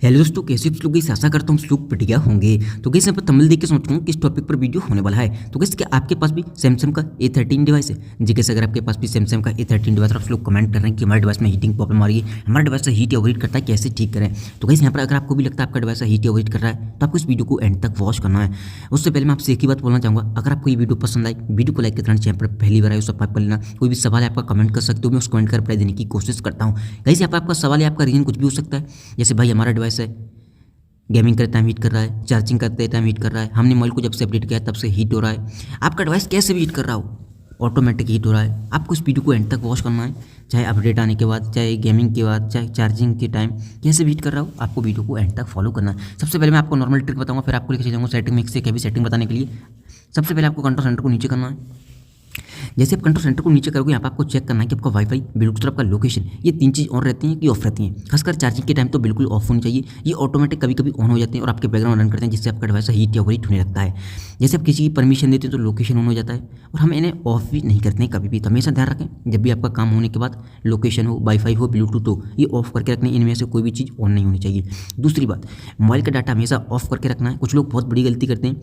Hello दोस्तों, कैसे आप लोग? इस आशा करता हूँ लोग बढ़िया होंगे। तो कैसे यहाँ पर तमिल देख के सोच रहा हूँ किस टॉपिक पर वीडियो होने वाला है। तो कैसे क्या आपके पास भी सैमसंग का A13 डिवाइस है जी? कैसे अगर आपके पास भी सैमसंग का A13 डिवाइस और आप लोग कमेंट कर रहे हैं कि हमारे डिवाइस में हीटिंग प्रॉब्लम आ रही है, हमारा डिवाइस से हीट या ओवरहीट करता है, कैसे ठीक करें। तो कैसे यहाँ पर अगर आपको भी लगता है आपका डिवाइस हीट या ओवरहीट कर रहा है तो आपको इस वीडियो को एंड तक वॉच करना है। उससे पहले मैं आपसे एक ही बात बोलना चाहूँगा, अगर आपको ये वीडियो पसंद आई, वीडियो को लाइक करना, चैनल पर पहली बार आए सब्सक्राइब कर लेना। कोई भी सवाल है आपका कमेंट कर सकते हो, मैं उस कमेंट का रिप्लाई देने की कोशिश करता हूँ। कैसे यहाँ पर आपका सवाल है, आपका रीजन कुछ भी हो सकता है। जैसे भाई हमारा डिवाइस है गेमिंग करते टाइम हीट कर रहा है, चार्जिंग करते टाइम हीट कर रहा है, हमने मोबाइल को जब से अपडेट किया तब से हीट हो रहा है। आपका डिवाइस कैसे भी हीट कर रहा हो, ऑटोमेटिक हीट हो रहा है। आपको इस वीडियो को एंड तक वॉच करना है, चाहे अपडेट आने के बाद, चाहे गेमिंग के बाद, चाहे चार्जिंग के टाइम, कैसे भी हीट कर रहा हो, आपको वीडियो को एंड तक फॉलो करना है। सबसे पहले मैं आपको नॉर्मल ट्रिक बताऊंगा, फिर आपको लेके चलूँगा सेटिंग में से कैसे सेटिंग बताने के लिए। सबसे पहले आपको कंट्रोल सेंटर को नीचे करना है। जैसे आप कंट्रोल सेंटर को नीचे करोगे, यहाँ पर आपको चेक करना है कि आपका वाईफाई, ब्लूटूथ और आपका लोकेशन, ये तीन चीज़ ऑन रहती हैं कि ऑफ रहती हैं। खासकर चार्जिंग के टाइम तो बिल्कुल ऑफ होनी चाहिए। ये ऑटोमेटिक कभी कभी ऑन हो जाते हैं और आपके बैकग्राउंड रन करते हैं, जिससे आपका डिवाइस हीट या ओवरहीट होने लगता है। जैसे आप किसी की परमिशन देते हैं तो लोकेशन ऑन हो जाता है, और हम इन्हें ऑफ भी नहीं करते हैं कभी भी। तो हमेशा ध्यान रखें, जब भी आपका काम होने के बाद लोकेशन हो, वाईफाई हो, ब्लूटूथ हो, ये ऑफ करके रखने, इनमें से कोई भी चीज़ ऑन नहीं होनी चाहिए। दूसरी बात, मोबाइल का डाटा हमेशा ऑफ करके रखना है। कुछ लोग बहुत बड़ी गलती करते हैं,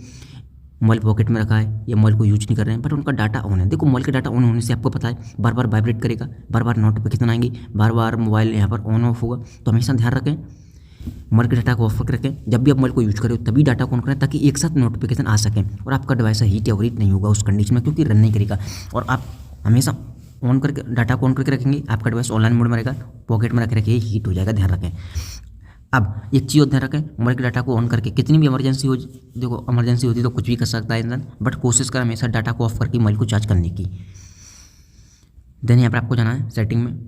मोबाइल पॉकेट में रखा है या मोबाइल को यूज नहीं कर रहे हैं, बट उनका डाटा ऑन है। देखो, मोबाइल का डाटा ऑन होने से आपको पता है बार बार वाइब्रेट करेगा, बार बार नोटिफिकेशन आएंगे, बार बार मोबाइल यहाँ पर ऑन ऑफ होगा। तो हमेशा ध्यान रखें, मोबाइल के डाटा को ऑफ करके रखें। जब भी आप मोबाइल को यूज करें तभी डाटा को ऑन करें, ताकि एक साथ नोटिफिकेशन आ सकें और आपका डिवाइस हीट या ओवरहीट नहीं होगा उस कंडीशन में, क्योंकि रन नहीं करेगा। और आप हमेशा ऑन करके डाटा को ऑन करके रखेंगे, आपका डिवाइस ऑनलाइन मोड में रहेगा, पॉकेट में रखे रखिए, हीट हो जाएगा, ध्यान रखें। अब एक चीज़ और ध्यान रखें, मोबाइल के डाटा को ऑन करके कितनी भी इमरजेंसी हो, देखो इमरजेंसी होती है तो कुछ भी कर सकता है इंसान, बट कोशिश करें हमेशा डाटा को ऑफ करके मोबाइल को चार्ज करने की। देन यहाँ पर आपको जाना है सेटिंग में।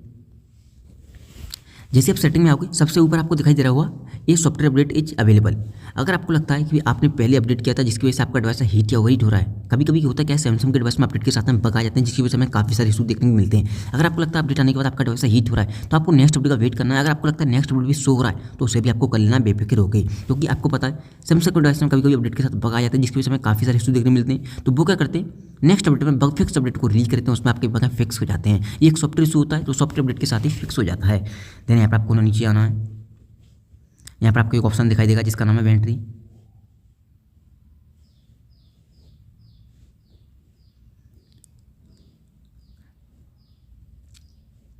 जैसे आप सेटिंग में आओगे, सबसे ऊपर आपको दिखाई दे रहा होगा ये सॉफ्टवेयर अपडेट इज अवेलेबल। अगर आपको लगता है कि आपने पहले अपडेट किया था जिसकी वजह से आपका डिवाइस हीट या ओवरहीट हो रहा है, कभी कभी होता है क्या, सैमसंग के डिवाइस में अपडेट के साथ में बग आ जाते हैं, जिसकी वजह से हमें काफ़ी सारे इशू देखने को मिलते हैं। अगर आपको लगता है अपडेट आने के बाद आपका डिवाइस हीट हो रहा है तो आपको नेक्स्ट अपडेट का वेट करना है। अगर आपको लगता है नेक्स्ट अपडेट भी शो हो रहा है तो उसे भी आपको कर लेना बेफिक्र हो गई, क्योंकि आपको पता है सैमसंग के डिवाइस में कभी कभी अपडेट के साथ बग आ जाते हैं, जिसकी वजह से हमें काफ़ी सारे इशू देखने मिलते हैं। तो वो क्या करते हैं, नेक्स्ट अपडेट में बग फिक्स अपडेट को रिलीज करते हैं, उसमें आपके बग फिक्स हो जाते हैं। ये एक सॉफ्टवेयर इशू होता है तो सॉफ्टवेयर अपडेट के साथ ही फिक्स हो जाता है। देन यहाँ पर आपको नीचे आना है। यहाँ पर आपको एक ऑप्शन दिखाई देगा जिसका नाम है बैटरी।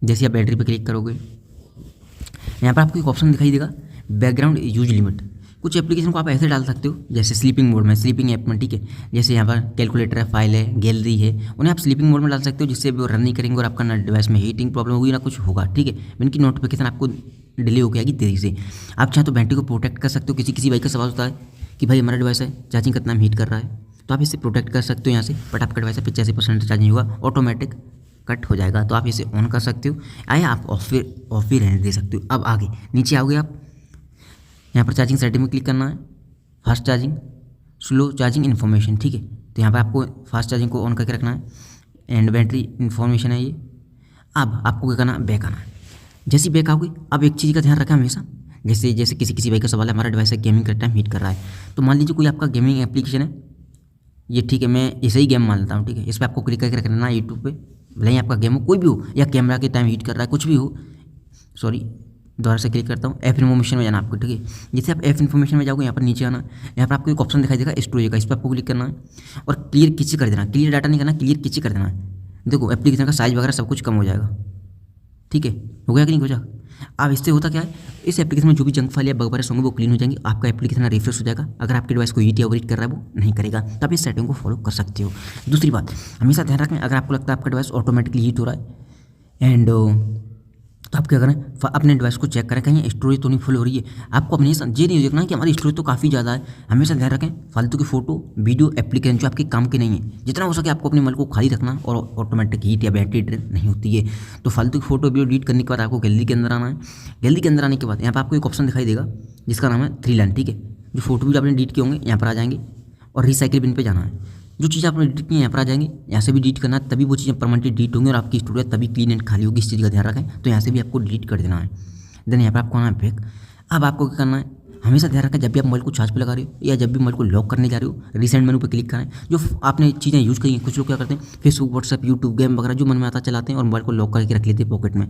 जैसे आप बैटरी पर क्लिक करोगे, यहाँ पर आपको एक ऑप्शन दिखाई देगा बैकग्राउंड यूज लिमिट। कुछ एप्लीकेशन को आप ऐसे डाल सकते हो, जैसे स्लीपिंग मोड में, स्लीपिंग ऐप में, ठीक है। जैसे यहाँ पर कैलकुलेटर है, फाइल है, गैलरी है, उन्हें आप स्लीपिंग मोड में डाल सकते हो, जिससे वो रन नहीं करेंगे और आपका ना डिवाइस में हीटिंग प्रॉब्लम होगी ना कुछ होगा, ठीक है। इनकी नोटिफिकेशन आपको डिले हो जाएगी देरी से। आप चाहे तो बैटरी को प्रोटेक्ट कर सकते हो। किसी भाई का सवाल होता है कि भाई हमारा डिवाइस है चार्जिंग कितना हीट कर रहा है, तो आप इसे प्रोटेक्ट कर सकते हो यहाँ से, बट आपका डिवाइस 85% चार्जिंग होगा, ऑटोमेटिक कट हो जाएगा, तो आप इसे ऑन कर सकते हो। आया आप ऑफ भी रहने दे सकते हो। अब आगे नीचे आओगे आप, यहाँ पर चार्जिंग सेटिंग में क्लिक करना है, fast charging, slow charging information, ठीक है। तो यहाँ पर आपको फास्ट चार्जिंग को ऑन करके रखना है, एंड बैटरी इन्फॉर्मेशन है ये। अब आपको क्या करना है, बैक आना है। जैसे बैक आओगे, अब एक चीज़ का ध्यान रखें हमेशा, जैसे किसी भाई का सवाल है, हमारा डिवाइस है गेमिंग करते टाइम हीट कर रहा है, तो मान लीजिए कोई आपका गेमिंग एप्लीकेशन है ये, ठीक है, मैं इसे ही गेम मान लेता हूँ, ठीक है। इस पर आपको क्लिक करके रखना है यूट्यूब पे, भले ही आपका गेम हो कोई भी हो, या कैमरा के टाइम हीट कर रहा है, कुछ भी हो, सॉरी दोबारा से क्लिक करता हूँ, ऐप इन्फॉर्मेशन में जाना आपको, ठीक है। जैसे आप ऐप इन्फॉर्मेशन में जाओगे, यहाँ पर नीचे आना, यहाँ पर आपको एक ऑप्शन दिखाई देगा स्टोरेज का, इस पर आपको क्लिक करना है और क्लियर किसी कर देना, क्लियर डाटा नहीं करना, क्लियर किसी कर देना है। देखो एप्लीकेशन का साइज वगैरह सब कुछ कम हो जाएगा, ठीक है। हो गया कि नहीं हो जाएगा। अब इससे होता क्या है, इस एप्लीकेशन में जो भी जंक फाइल या बग वगैरह होंगे वो क्लीन हो जाएंगे, आपका एप्लीकेशन रिफ्रेश हो जाएगा। अगर आपके डिवाइस को हीट या ओवरहीट कर रहा है वो नहीं करेगा, तब इस सेटिंग को फॉलो कर सकते हो। दूसरी बात, हमेशा ध्यान रखें, अगर आपको लगता है आपका डिवाइस ऑटोमेटिकली हीट हो रहा है एंड तो आप क्या करें, अपने डिवाइस को चेक करें कहीं स्टोरेज तो नहीं फुल हो रही है। आपको अपने ये नहीं देखना है कि हमारी स्टोरेज तो काफ़ी ज़्यादा है। हमेशा ध्यान रखें, फालतू की फोटो वीडियो एप्लीकेशन जो आपके काम के नहीं है, जितना हो सके आपको अपने मोबाइल को खाली रखना, और ऑटोमेटिक हीट या बैटरी ड्रेन नहीं होती है। तो फालतू की फोटो वीडियो डिलीट करने के बाद आपको गैलरी के अंदर आना है। गैलरी के अंदर आने के बाद यहाँ पर आपको एक ऑप्शन दिखाई देगा जिसका नाम है 3 लाइन, ठीक है। जो फोटो वीडियो आपने डिलीट किए होंगे यहाँ पर आ जाएंगे, और रिसाइकिल बिन पर जाना है। जो चीज़ आपने डिलीट की है यहाँ पर आ जाएंगे, यहाँ से भी डिलीट करना है, तभी वो चीज़ें परमानेंटली डिलीट होंगी और आपकी स्टोरेज तभी क्लीन एंड खाली होगी। इस चीज़ का ध्यान रखें, तो यहाँ से भी आपको डिलीट कर देना है। देन यहाँ पर आपको आना है बैक। अब आपको क्या करना है, हमेशा ध्यान रखें, जब भी आप मोबाइल को चार्ज पे लगा रहे हो या जब भी मोबाइल को लॉक करने जा रहे हो, रिसेंट मेनू पर क्लिक करें। जो आपने चीज़ें यूज़ करी हैं, कुछ लोग क्या करते हैं फेसबुक, व्हाट्सएप, यूट्यूब, गेम वगैरह जो मन में आता चलाते हैं और मोबाइल को लॉक करके रख लेते हैं पॉकेट में,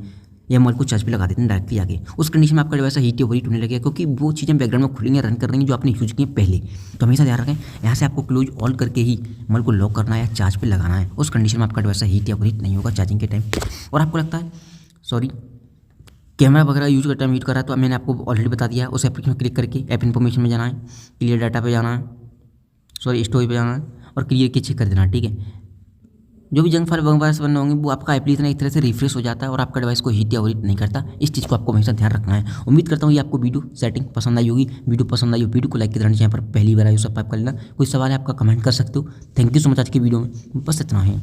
या मोबाइल को चार्ज पे लगा देते हैं डायरेक्टली आके, उस कंडीशन में आपका डिवाइस हीट या ओवरहीट होने लगेगा, क्योंकि वो चीज़ें बैकग्राउंड में खुलेंगे रन कर रही हैं जो आपने यूज की हैं पहले। तो हमेशा ध्यान रखें, यहाँ से आपको क्लोज ऑल करके ही मोबाइल को लॉक करना है या चार्ज पे लगाना है, उस कंडीशन में आपका डिवाइस हीट या ओवरहीट नहीं होगा चार्जिंग के टाइम। और आपको लगता है कैमरा वगैरह यूज करते टाइम हीट कर रहा है, तो मैंने आपको ऑलरेडी बता दिया है। उस एप्लीकेशन में क्लिक करके ऐप इन्फॉर्मेशन में जाना है, क्लियर डाटा पे जाना है, स्टोरेज पे जाना है और क्लियर के चेक कर देना है, ठीक है। जो भी जंक फाइल वगैरह बनने होंगे वो आपका एप्लीकेशन एक तरह से रिफ्रेश हो जाता है और आपका डिवाइस को हीट या ओवरहीट नहीं करता। इस चीज़ को आपको हमेशा ध्यान रखना है। उम्मीद करता हूँ ये आपको वीडियो सेटिंग पसंद आई होगी। वीडियो पसंद आई हो वीडियो को लाइक कर देना, यहाँ पर पहली बार आए हो सब्सक्राइब कर लेना। कोई सवाल है आपका कमेंट कर सकते हो। Thank you so much. आज की वीडियो में बस इतना है।